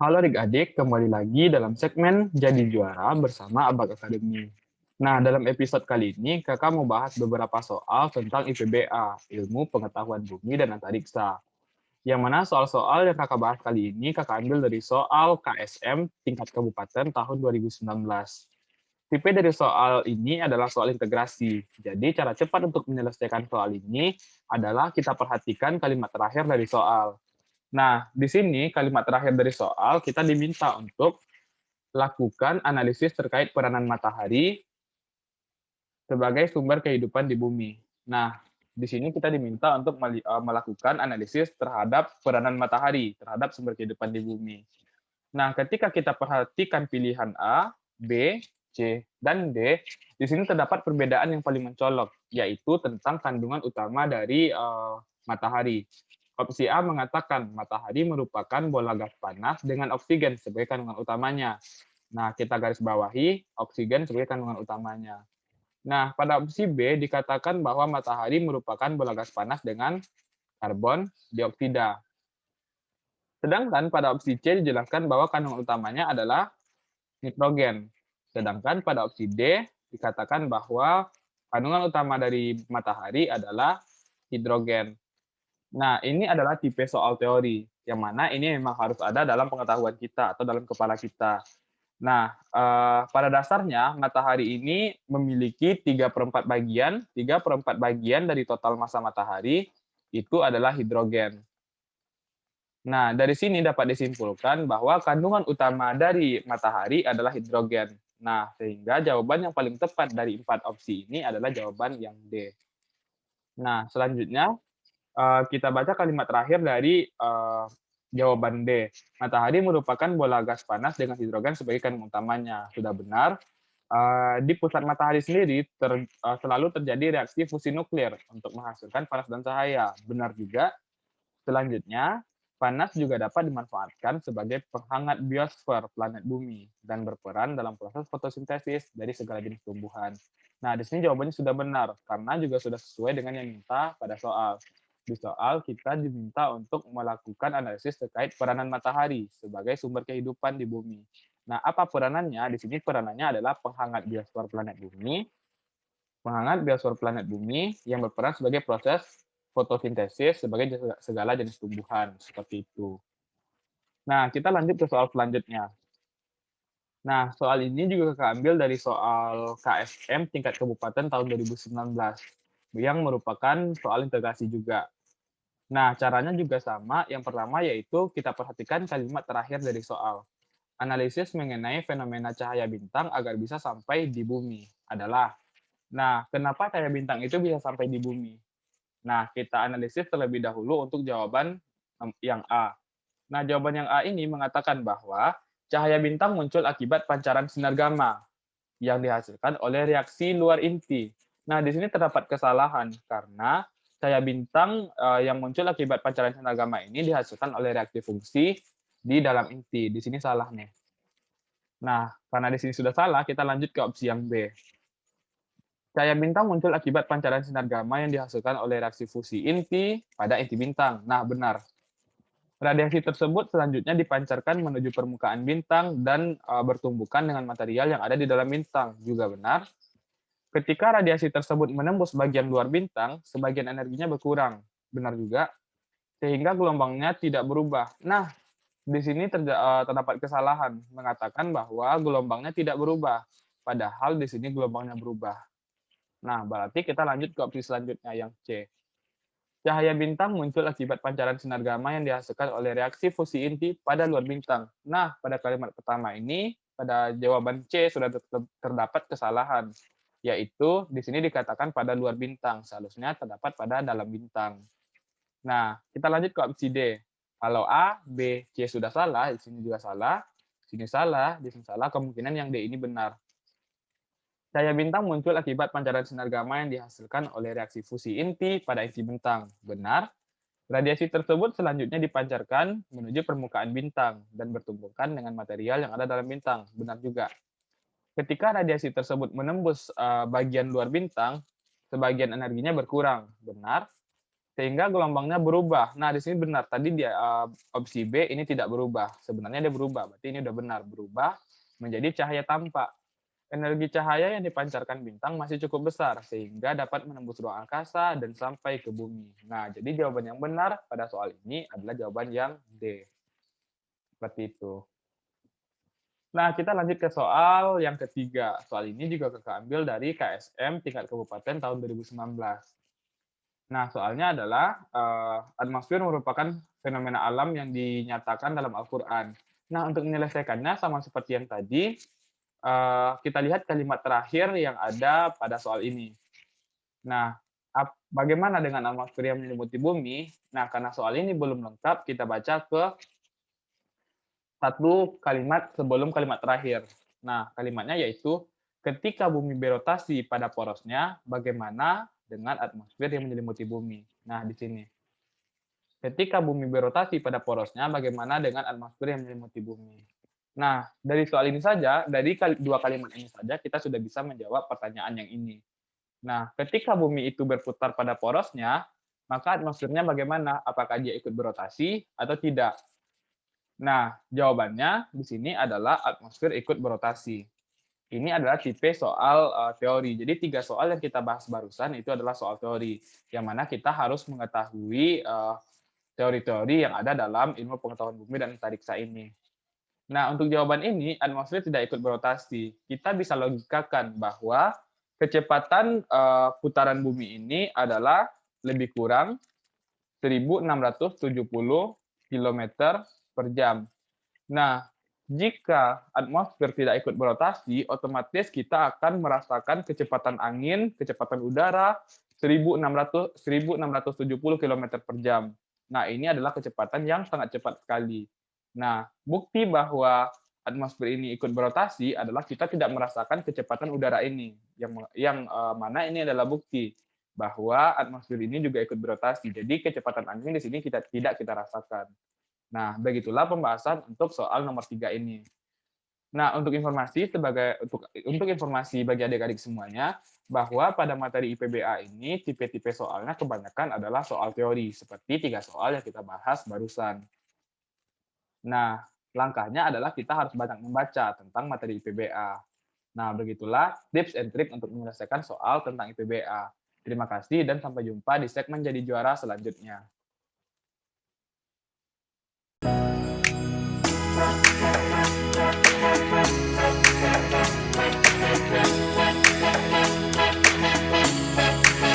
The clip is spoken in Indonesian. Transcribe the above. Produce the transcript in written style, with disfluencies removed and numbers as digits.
Halo adik-adik, kembali lagi dalam segmen Jadi Juara bersama Abak Academy. Nah, dalam episode kali ini, kakak mau bahas beberapa soal tentang IPBA, Ilmu Pengetahuan Bumi dan Antariksa. Yang mana soal-soal yang kakak bahas kali ini, kakak ambil dari soal KSM tingkat kabupaten tahun 2019. Tipe dari soal ini adalah soal integrasi. Jadi, cara cepat untuk menyelesaikan soal ini adalah kita perhatikan kalimat terakhir dari soal. Nah, di sini kalimat terakhir dari soal kita diminta untuk lakukan analisis terkait peranan matahari sebagai sumber kehidupan di bumi. Nah, di sini kita diminta untuk melakukan analisis terhadap peranan matahari terhadap sumber kehidupan di bumi. Nah, ketika kita perhatikan pilihan A, B, C, dan D, di sini terdapat perbedaan yang paling mencolok, yaitu tentang kandungan utama dari matahari. Opsi A mengatakan matahari merupakan bola gas panas dengan oksigen sebagai kandungan utamanya. Nah, kita garis bawahi oksigen sebagai kandungan utamanya. Nah, pada opsi B dikatakan bahwa matahari merupakan bola gas panas dengan karbon dioksida. Sedangkan pada opsi C dijelaskan bahwa kandungan utamanya adalah nitrogen. Sedangkan pada opsi D dikatakan bahwa kandungan utama dari matahari adalah hidrogen. Nah, ini adalah tipe soal teori, yang mana ini memang harus ada dalam pengetahuan kita atau dalam kepala kita. Nah, pada dasarnya matahari ini memiliki 3/4 bagian, 3/4 bagian dari total massa matahari itu adalah hidrogen. Nah, dari sini dapat disimpulkan bahwa kandungan utama dari matahari adalah hidrogen. Nah, sehingga jawaban yang paling tepat dari 4 opsi ini adalah jawaban yang D. Nah, selanjutnya kita baca kalimat terakhir dari jawaban D. Matahari merupakan bola gas panas dengan hidrogen sebagai kandungan utamanya. Sudah benar. Di pusat matahari sendiri selalu terjadi reaksi fusi nuklir untuk menghasilkan panas dan cahaya. Benar juga. Selanjutnya, panas juga dapat dimanfaatkan sebagai penghangat biosfer planet bumi dan berperan dalam proses fotosintesis dari segala jenis tumbuhan. Nah, di sini jawabannya sudah benar, karena juga sudah sesuai dengan yang minta pada soal. Di soal, kita diminta untuk melakukan analisis terkait peranan matahari sebagai sumber kehidupan di bumi. Nah, apa peranannya? Di sini peranannya adalah penghangat biosfer planet bumi, yang berperan sebagai proses fotosintesis sebagai segala jenis tumbuhan, seperti itu. Nah, kita lanjut ke soal selanjutnya. Nah, soal ini juga Kakak ambil dari soal KSM tingkat kabupaten tahun 2019, yang merupakan soal integrasi juga. Nah, caranya juga sama. Yang pertama yaitu kita perhatikan kalimat terakhir dari soal. Analisis mengenai fenomena cahaya bintang agar bisa sampai di bumi adalah. Nah, kenapa cahaya bintang itu bisa sampai di bumi? Nah, kita analisis terlebih dahulu untuk jawaban yang A. Nah, jawaban yang A ini mengatakan bahwa cahaya bintang muncul akibat pancaran sinar gamma yang dihasilkan oleh reaksi luar inti. Nah, di sini terdapat kesalahan karena cahaya bintang yang muncul akibat pancaran sinar gamma ini dihasilkan oleh reaksi fungsi di dalam inti. Di sini salah nih. Nah, karena di sini sudah salah, kita lanjut ke opsi yang B. Cahaya bintang muncul akibat pancaran sinar gamma yang dihasilkan oleh reaksi fusi inti pada inti bintang. Nah, benar. Radiasi tersebut selanjutnya dipancarkan menuju permukaan bintang dan bertumbukan dengan material yang ada di dalam bintang. Juga benar. Ketika radiasi tersebut menembus bagian luar bintang, sebagian energinya berkurang. Benar juga. Sehingga gelombangnya tidak berubah. Nah, di sini terdapat kesalahan mengatakan bahwa gelombangnya tidak berubah. Padahal di sini gelombangnya berubah. Nah, berarti kita lanjut ke opsi selanjutnya yang C. Cahaya bintang muncul akibat pancaran sinar gamma yang dihasilkan oleh reaksi fusi inti pada luar bintang. Nah, pada kalimat pertama ini, pada jawaban C sudah terdapat kesalahan, yaitu di sini dikatakan pada luar bintang, seharusnya terdapat pada dalam bintang. Nah, kita lanjut ke opsi D. Kalau A, B, C sudah salah, di sini juga salah. Sini salah, di sini salah, kemungkinan yang D ini benar. Cahaya bintang muncul akibat pancaran sinar gamma yang dihasilkan oleh reaksi fusi inti pada inti bintang. Benar. Radiasi tersebut selanjutnya dipancarkan menuju permukaan bintang dan bertumbukan dengan material yang ada dalam bintang. Benar juga. Ketika radiasi tersebut menembus bagian luar bintang, sebagian energinya berkurang. Benar. Sehingga gelombangnya berubah. Nah, di sini benar. Tadi dia opsi B ini tidak berubah. Sebenarnya dia berubah. Berarti ini udah benar. Berubah menjadi cahaya tampak. Energi cahaya yang dipancarkan bintang masih cukup besar, sehingga dapat menembus ruang angkasa dan sampai ke bumi. Nah, jadi jawaban yang benar pada soal ini adalah jawaban yang D. Seperti itu. Nah, kita lanjut ke soal yang ketiga. Soal ini juga Kakak ambil dari KSM tingkat kabupaten tahun 2019. Nah, soalnya adalah atmosfer merupakan fenomena alam yang dinyatakan dalam Al-Quran. Nah, untuk menyelesaikannya sama seperti yang tadi, kita lihat kalimat terakhir yang ada pada soal ini. Nah, bagaimana dengan atmosfer yang menyelimuti bumi? Nah, karena soal ini belum lengkap, kita baca ke satu kalimat sebelum kalimat terakhir. Nah, kalimatnya yaitu, ketika bumi berotasi pada porosnya, bagaimana dengan atmosfer yang menyelimuti bumi? Nah, di sini. Ketika bumi berotasi pada porosnya, bagaimana dengan atmosfer yang menyelimuti bumi? Nah, dari soal ini saja, dari dua kalimat ini saja, kita sudah bisa menjawab pertanyaan yang ini. Nah, ketika bumi itu berputar pada porosnya, maka atmosfernya bagaimana? Apakah dia ikut berotasi atau tidak? Nah, jawabannya di sini adalah atmosfer ikut berotasi. Ini adalah tipe soal teori. Jadi 3 soal yang kita bahas barusan itu adalah soal teori, yang mana kita harus mengetahui teori-teori yang ada dalam ilmu pengetahuan bumi dan antariksa ini. Nah, untuk jawaban ini, atmosfer tidak ikut berotasi. Kita bisa logikakan bahwa kecepatan putaran bumi ini adalah lebih kurang 1.670 km per jam. Nah, jika atmosfer tidak ikut berotasi, otomatis kita akan merasakan kecepatan angin, kecepatan udara 1.670 km per jam. Nah, ini adalah kecepatan yang sangat cepat sekali. Nah, bukti bahwa atmosfer ini ikut berotasi adalah kita tidak merasakan kecepatan udara ini, yang mana ini adalah bukti bahwa atmosfer ini juga ikut berotasi. Jadi kecepatan angin di sini tidak kita rasakan. Nah, begitulah pembahasan untuk soal nomor 3 ini. Nah, untuk informasi bagi adik-adik semuanya, bahwa pada materi IPBA ini tipe-tipe soalnya kebanyakan adalah soal teori, seperti 3 soal yang kita bahas barusan. Nah, langkahnya adalah kita harus banyak membaca tentang materi IPBA. Nah, begitulah tips and trik untuk menyelesaikan soal tentang IPBA. Terima kasih dan sampai jumpa di segmen Jadi Juara selanjutnya.